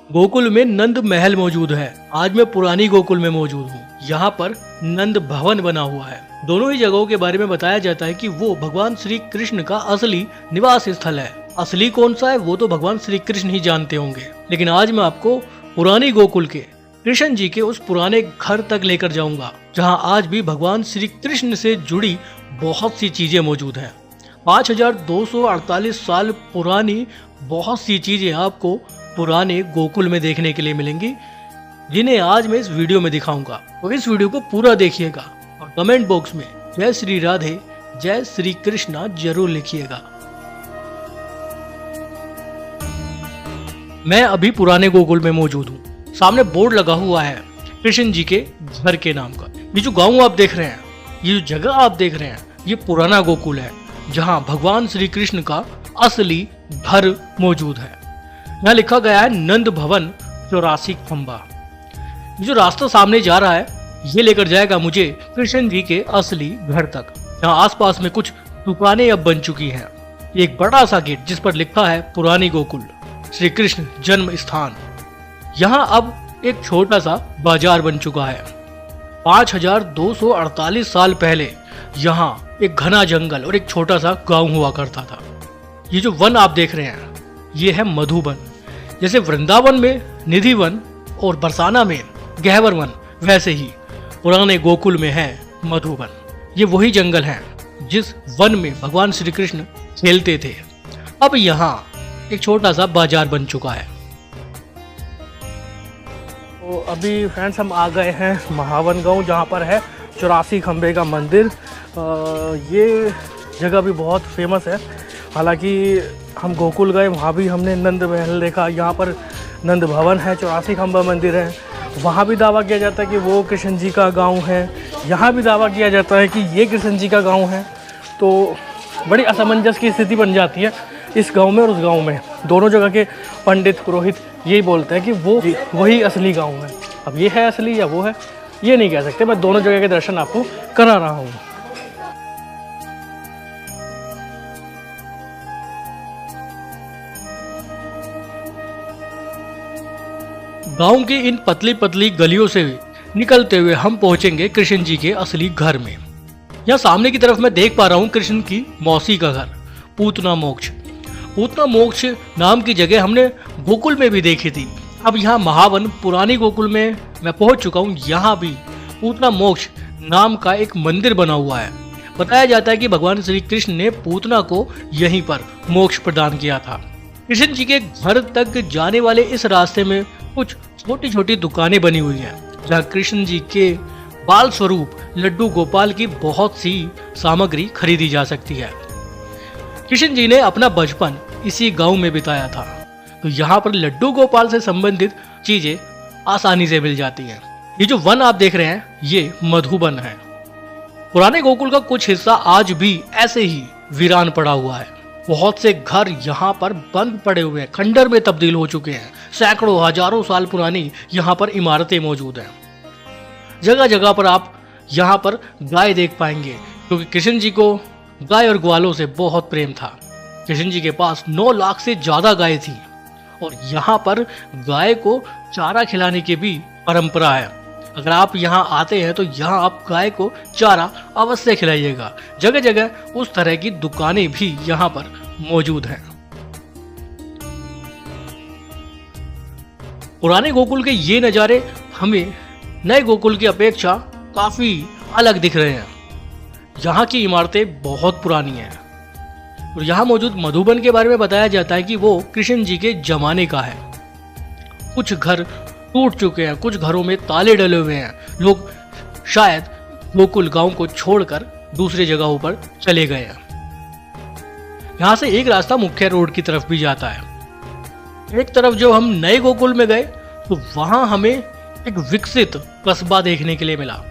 गोकुल में नंद महल मौजूद है। आज मैं पुरानी गोकुल में मौजूद हूँ। यहाँ पर नंद भवन बना हुआ है। दोनों ही जगहों के बारे में बताया जाता है कि वो भगवान श्री कृष्ण का असली निवास स्थल है। असली कौन सा है वो तो भगवान श्री कृष्ण ही जानते होंगे, लेकिन आज मैं आपको पुरानी गोकुल के कृष्ण जी के उस पुराने घर तक लेकर जाऊंगा, जहाँ आज भी भगवान श्री कृष्ण से जुड़ी बहुत सी चीजें मौजूद हैं। 5248 साल पुरानी बहुत सी चीजें आपको पुराने गोकुल में देखने के लिए मिलेंगी, जिन्हें आज मैं इस वीडियो में दिखाऊंगा। तो इस वीडियो को पूरा देखिएगा और कमेंट बॉक्स में जय श्री राधे जय श्री कृष्णा जरूर लिखिएगा। मैं अभी पुराने गोकुल में मौजूद हूँ। सामने बोर्ड लगा हुआ है कृष्ण जी के घर के नाम का। ये जो गांव आप देख रहे हैं, ये जो जगह आप देख रहे हैं, ये पुराना गोकुल है, जहाँ भगवान श्री कृष्ण का असली घर मौजूद है। यहाँ लिखा गया है नंद भवन 84 खंबा। जो रास्ता सामने जा रहा है ये लेकर जाएगा मुझे कृष्ण जी के असली घर तक। यहाँ आसपास में कुछ दुकानें अब बन चुकी हैं। एक बड़ा सा गेट जिस पर लिखा है पुरानी गोकुल श्री कृष्ण जन्म स्थान। यहाँ अब एक छोटा सा बाजार बन चुका है। 5248 साल पहले यहाँ एक घना जंगल और एक छोटा सा गांव हुआ करता था। ये जो वन आप देख रहे हैं ये है मधुबन। जैसे वृंदावन में निधि वन और बरसाना में गहवर वन, वैसे ही पुराने गोकुल में है मधुबन। ये वही जंगल है जिस वन में भगवान श्री कृष्ण खेलते थे। अब यहाँ एक छोटा सा बाजार बन चुका है। तो अभी फ्रेंड्स हम आ गए हैं महावन गांव, जहाँ पर है 84 खंबे का मंदिर। ये जगह भी बहुत फेमस है। हालांकि हम गोकुल गए, वहाँ भी हमने नंद महल देखा। यहाँ पर नंद भवन है, 84 खंबा मंदिर है। वहाँ भी दावा किया जाता है कि वो कृष्ण जी का गांव है। यहाँ भी दावा किया जाता है कि ये कृष्ण जी का गांव है। तो बड़ी असमंजस की स्थिति बन जाती है इस गांव में और उस गांव में। दोनों जगह के पंडित पुरोहित यही बोलते हैं कि वो वही असली गांव है। अब ये है असली या वो है, ये नहीं कह सकते। मैं दोनों जगह के दर्शन आपको करा रहा हूँ। गांव की इन पतली पतली गलियों से निकलते हुए हम पहुंचेंगे कृष्ण जी के असली घर में। यहाँ सामने की तरफ मैं देख पा रहा हूँ कृष्ण की मौसी का घर, पूतना मोक्ष। पूतना मोक्ष नाम की जगह हमने गोकुल में भी देखी थी। अब यहाँ महावन पुरानी गोकुल में मैं पहुंच चुका हूँ। यहाँ भी पूतना मोक्ष नाम का एक मंदिर बना हुआ है। बताया जाता है कि भगवान श्री कृष्ण ने पूतना को यहीं पर मोक्ष प्रदान किया था। कृष्ण जी के घर तक जाने वाले इस रास्ते में कुछ छोटी छोटी दुकानें बनी हुई हैं, जहाँ कृष्ण जी के बाल स्वरूप लड्डू गोपाल की बहुत सी सामग्री खरीदी जा सकती है। कृष्ण जी ने अपना बचपन इसी गांव में बिताया था, तो यहाँ पर लड्डू गोपाल से संबंधित चीजें आसानी से मिल जाती हैं। ये जो वन आप देख रहे हैं ये मधुबन है। पुराने गोकुल का कुछ हिस्सा आज भी ऐसे ही वीरान पड़ा हुआ है। बहुत से घर यहाँ पर बंद पड़े हुए हैं, खंडर में तब्दील हो चुके हैं। सैकड़ों हजारों साल पुरानी यहाँ पर इमारतें मौजूद हैं। जगह जगह पर आप यहाँ पर गाय देख पाएंगे, क्योंकि कृष्ण जी को गाय और ग्वालों से बहुत प्रेम था। कृष्ण जी के पास 9 लाख से ज्यादा गाय थी और यहाँ पर गाय को चारा खिलाने की भी परंपरा है। अगर आप यहाँ आते हैं तो यहाँ आप गाय को चारा अवश्य खिलाइएगा। जगह जगह उस तरह की दुकानें भी यहाँ पर मौजूद हैं। पुराने गोकुल के ये नज़ारे हमें नए गोकुल की अपेक्षा काफी अलग दिख रहे हैं। यहाँ की इमारतें बहुत पुरानी हैं और यहाँ मौजूद मधुबन के बारे में बताया जाता है कि वो कृष्ण जी के जमाने का है। कुछ घर टूट चुके हैं, कुछ घरों में ताले डले हुए हैं। लोग शायद गोकुल गांव को छोड़कर दूसरे जगहों पर चले गए हैं। यहाँ से एक रास्ता मुख्य रोड की तरफ भी जाता है। एक तरफ जब हम नए गोकुल में गए तो वहां हमें एक विकसित कस्बा देखने के लिए मिला,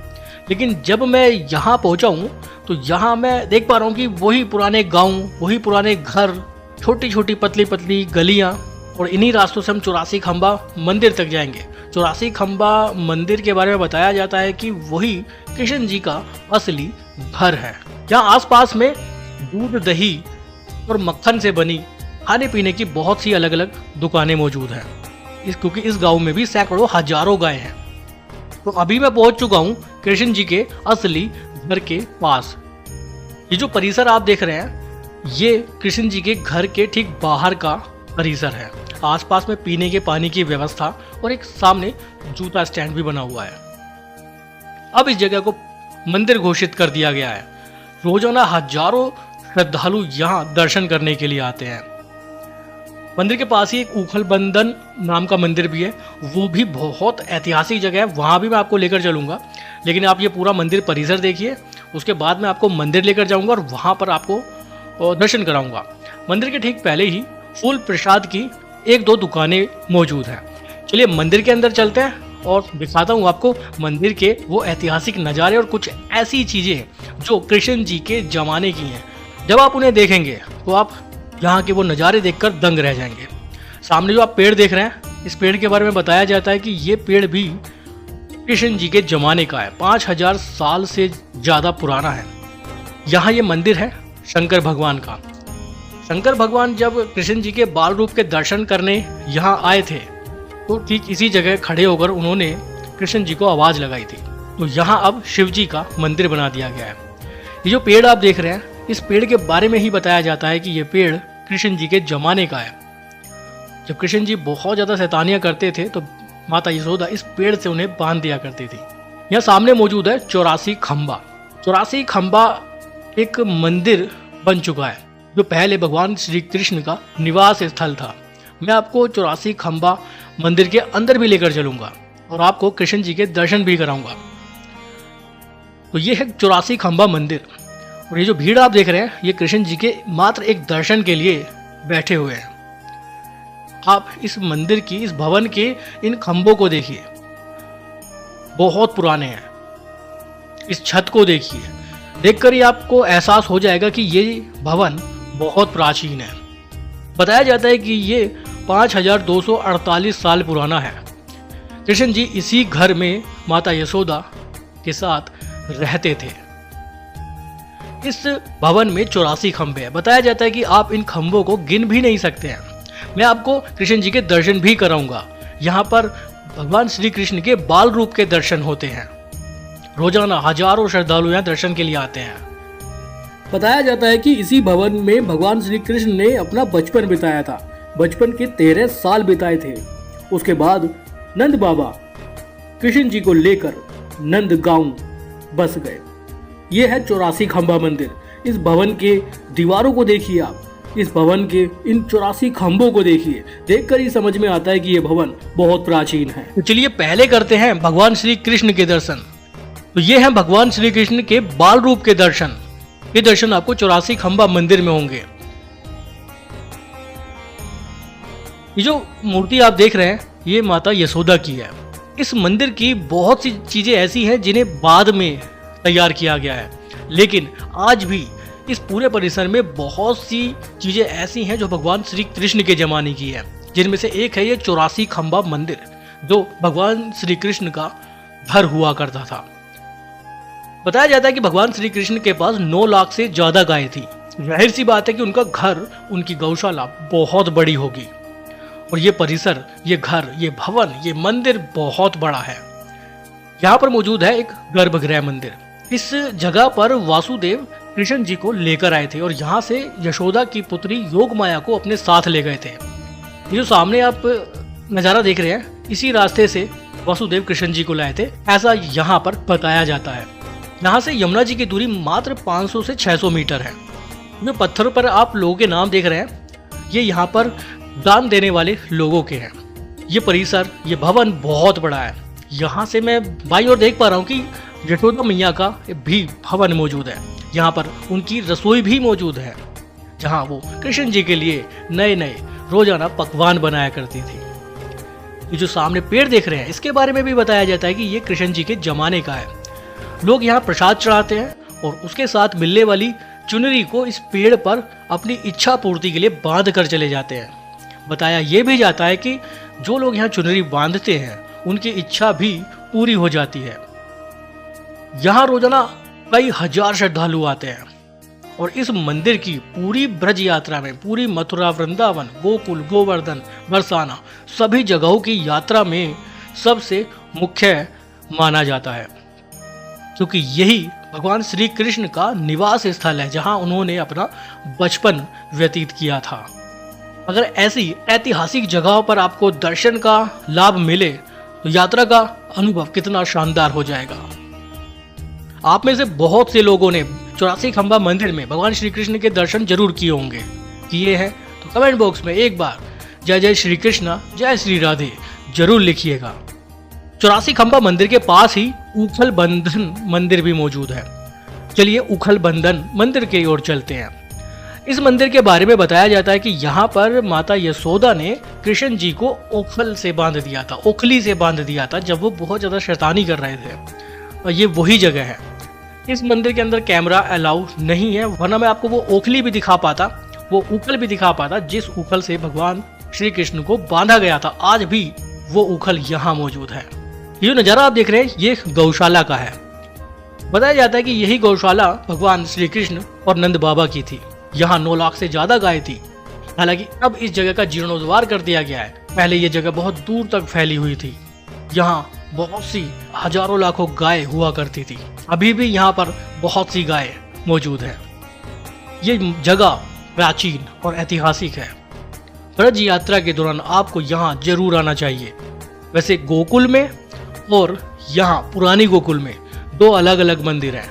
लेकिन जब मैं यहाँ पहुंचा हूँ तो यहाँ मैं देख पा रहा हूँ कि वही पुराने गांव, वही पुराने घर, छोटी छोटी पतली पतली गलियाँ, और इन्हीं रास्तों से हम 84 खंबा मंदिर तक जाएंगे। 84 खंबा मंदिर के बारे में बताया जाता है कि वही कृष्ण जी का असली घर है। यहाँ आसपास में दूध, दही और मक्खन से बनी खाने पीने की बहुत सी अलग अलग दुकानें मौजूद हैं। क्योंकि इस गांव में भी सैकड़ों हजारों गाय हैं। तो अभी मैं पहुंच चुका हूं कृष्ण जी के असली घर के पास। ये जो परिसर आप देख रहे हैं ये कृष्ण जी के घर के ठीक बाहर का परिसर है। आसपास में पीने के पानी की व्यवस्था और एक सामने जूता स्टैंड भी बना हुआ है। अब इस जगह को मंदिर घोषित कर दिया गया है। रोजाना हजारों श्रद्धालु यहाँ दर्शन करने के लिए आते हैं। मंदिर के पास ही एक उखल बंदन नाम का मंदिर भी है, वो भी बहुत ऐतिहासिक जगह है, वहाँ भी मैं आपको लेकर चलूँगा। लेकिन आप ये पूरा मंदिर परिसर देखिए, उसके बाद मैं आपको मंदिर लेकर जाऊँगा और वहाँ पर आपको दर्शन कराऊँगा। मंदिर के ठीक पहले ही फूल प्रसाद की एक दो दुकानें मौजूद हैं। चलिए मंदिर के अंदर चलते हैं और दिखाता हूँ आपको मंदिर के वो ऐतिहासिक नज़ारे और कुछ ऐसी चीज़ें जो कृष्ण जी के ज़माने की हैं। जब आप उन्हें देखेंगे तो आप यहाँ के वो नज़ारे देखकर दंग रह जाएंगे। सामने जो आप पेड़ देख रहे हैं, इस पेड़ के बारे में बताया जाता है कि ये पेड़ भी कृष्ण जी के ज़माने का है, 5000 साल से ज़्यादा पुराना है। यहाँ ये मंदिर है शंकर भगवान का। शंकर भगवान जब कृष्ण जी के बाल रूप के दर्शन करने यहाँ आए थे तो ठीक इसी जगह खड़े होकर उन्होंने कृष्ण जी को आवाज़ लगाई थी। तो यहाँ अब शिव जी का मंदिर बना दिया गया है। ये जो पेड़ आप देख रहे हैं, इस पेड़ के बारे में ही बताया जाता है कि ये पेड़ कृष्ण जी के ज़माने का है। जब कृष्ण जी बहुत ज़्यादा शैतानियाँ करते थे तो माता यशोदा इस पेड़ से उन्हें बांध दिया करती थी। यहाँ सामने मौजूद है 84 खंबा। 84 खंबा एक मंदिर बन चुका है जो पहले भगवान श्री कृष्ण का निवास स्थल था। मैं आपको 84 खंबा मंदिर के अंदर भी लेकर चलूंगा और आपको कृष्ण जी के दर्शन भी कराऊंगा। तो ये है 84 खंबा मंदिर और ये जो भीड़ आप देख रहे हैं ये कृष्ण जी के मात्र एक दर्शन के लिए बैठे हुए हैं। आप इस मंदिर की, इस भवन के इन खंभों को देखिए, बहुत पुराने हैं। इस छत को देखिए, देखकर ही आपको एहसास हो जाएगा कि ये भवन बहुत प्राचीन है। बताया जाता है कि ये 5248 साल पुराना है। कृष्ण जी इसी घर में माता यशोदा के साथ रहते थे। इस भवन में 84 खंभे हैं। बताया जाता है कि आप इन खंभों को गिन भी नहीं सकते हैं। मैं आपको कृष्ण जी के दर्शन भी कराऊंगा। यहाँ पर भगवान श्री कृष्ण के बाल रूप के दर्शन होते हैं। रोजाना हजारों श्रद्धालु यहाँ दर्शन के लिए आते हैं। बताया जाता है कि इसी भवन में भगवान श्री कृष्ण ने अपना बचपन बिताया था। बचपन के 13 साल बिताए थे। उसके बाद नंद बाबा कृष्ण जी को लेकर नंद गांव बस गए। ये है 84 खंबा मंदिर। इस भवन के दीवारों को देखिए आप, इस भवन के इन 84 खंभों को देखिए, देखकर ही समझ में आता है कि ये भवन बहुत प्राचीन है। तो चलिए पहले करते हैं भगवान श्री कृष्ण के दर्शन। तो ये है भगवान श्री कृष्ण के बाल रूप के दर्शन। ये दर्शन आपको 84 खंबा मंदिर में होंगे। ये जो मूर्ति आप देख रहे हैं ये माता यशोदा की है। इस मंदिर की बहुत सी चीजें ऐसी हैं जिन्हें बाद में तैयार किया गया है, लेकिन आज भी इस पूरे परिसर में बहुत सी चीजें ऐसी हैं जो भगवान श्री कृष्ण के जमाने की है, जिनमें से एक है ये 84 खंबा मंदिर जो भगवान श्री कृष्ण का घर हुआ करता था। बताया जाता है कि भगवान श्री कृष्ण के पास 9 लाख से ज्यादा गायें थी। जाहिर सी बात है कि उनका घर, उनकी गौशाला बहुत बड़ी होगी और ये परिसर, ये घर, ये भवन, ये मंदिर बहुत बड़ा है। यहाँ पर मौजूद है एक गर्भगृह मंदिर। इस जगह पर वासुदेव कृष्ण जी को लेकर आए थे और यहाँ से यशोदा की पुत्री योगमाया को अपने साथ ले गए थे। ये जो सामने आप नज़ारा देख रहे हैं, इसी रास्ते से वासुदेव कृष्ण जी को लाए थे, ऐसा यहाँ पर बताया जाता है। यहाँ से यमुना जी की दूरी मात्र 500 से 600 मीटर है। जो पत्थरों पर आप लोगों के नाम देख रहे हैं, ये यहाँ पर दान देने वाले लोगों के हैं। ये परिसर, ये भवन बहुत बड़ा है। यहाँ से मैं बाईं ओर देख पा रहा हूँ कि यशोदा मैया का भी भवन मौजूद है। यहाँ पर उनकी रसोई भी मौजूद है, जहाँ वो कृष्ण जी के लिए नए नए रोजाना पकवान बनाया करती थी। ये जो सामने पेड़ देख रहे हैं, इसके बारे में भी बताया जाता है कि ये कृष्ण जी के जमाने का है। लोग यहाँ प्रसाद चढ़ाते हैं और उसके साथ मिलने वाली चुनरी को इस पेड़ पर अपनी इच्छा पूर्ति के लिए बांध कर चले जाते हैं। बताया ये भी जाता है कि जो लोग यहाँ चुनरी बांधते हैं उनकी इच्छा भी पूरी हो जाती है। यहाँ रोजाना कई हजार श्रद्धालु आते हैं और इस मंदिर की पूरी ब्रज यात्रा में, पूरी मथुरा, वृंदावन, गोकुल, गोवर्धन, बरसाना सभी जगहों की यात्रा में सबसे मुख्य माना जाता है, क्योंकि यही भगवान श्री कृष्ण का निवास स्थल है, जहां उन्होंने अपना बचपन व्यतीत किया था। अगर ऐसी ऐतिहासिक जगहों पर आपको दर्शन का लाभ मिले तो यात्रा का अनुभव कितना शानदार हो जाएगा। आप में से बहुत से लोगों ने 84 खंबा मंदिर में भगवान श्री कृष्ण के दर्शन जरूर किए होंगे। किए हैं तो कमेंट बॉक्स में एक बार जय जय श्री कृष्णा, जय श्री राधे जरूर लिखिएगा। 84 खंबा मंदिर के पास ही उखल बंधन मंदिर भी मौजूद है। चलिए उखल बंधन मंदिर की ओर चलते हैं। इस मंदिर के बारे में बताया जाता है कि यहाँ पर माता यशोदा ने कृष्ण जी को ओखल से बांध दिया था, ओखली से बांध दिया था, जब वो बहुत ज्यादा शैतानी कर रहे थे। और ये वही जगह है। इस मंदिर के अंदर कैमरा अलाउ नहीं है, वरना मैं आपको वो ओखली भी दिखा पाता, वो उखल भी दिखा पाता जिस उखल से भगवान श्री कृष्ण को बांधा गया था। आज भी वो उखल यहाँ मौजूद है। ये जो नजारा आप देख रहे हैं ये गौशाला का है। बताया जाता है कि यही गौशाला भगवान श्री कृष्ण और नंद बाबा की थी। यहाँ 9 लाख से ज्यादा गाय थी। हालांकि अब इस जगह का जीर्णोद्धार कर दिया गया है। पहले ये जगह बहुत दूर तक फैली हुई थी। यहाँ बहुत सी हजारों लाखों गाय हुआ करती थी। अभी भी यहाँ पर बहुत सी गाय मौजूद है। ये जगह प्राचीन और ऐतिहासिक है। ब्रज यात्रा के दौरान आपको यहाँ जरूर आना चाहिए। वैसे गोकुल में और यहाँ पुरानी गोकुल में 2 अलग अलग मंदिर हैं।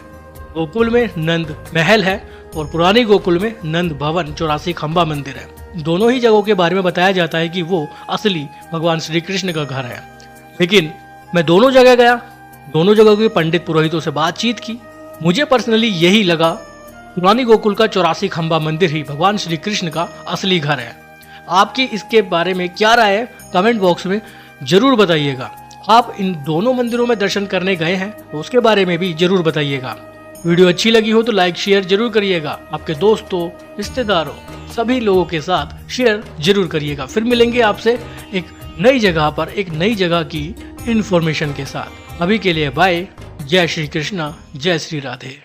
गोकुल में नंद महल है और पुरानी गोकुल में नंद भवन 84 खंबा मंदिर है। दोनों ही जगहों के बारे में बताया जाता है कि वो असली भगवान श्री कृष्ण का घर है। लेकिन मैं दोनों जगह गया, दोनों जगह के पंडित पुरोहितों से बातचीत की। मुझे पर्सनली यही लगा पुरानी गोकुल का 84 खंबा मंदिर ही भगवान श्री कृष्ण का असली घर है। आपकी इसके बारे में क्या राय है कमेंट बॉक्स में जरूर बताइएगा। आप इन दोनों मंदिरों में दर्शन करने गए हैं तो उसके बारे में भी जरूर बताइएगा। वीडियो अच्छी लगी हो तो लाइक शेयर जरूर करिएगा। आपके दोस्तों, रिश्तेदारों, सभी लोगों के साथ शेयर जरूर करिएगा। फिर मिलेंगे आपसे एक नई जगह पर, एक नई जगह की इंफॉर्मेशन के साथ। अभी के लिए बाय। जय श्री कृष्णा, जय श्री राधे।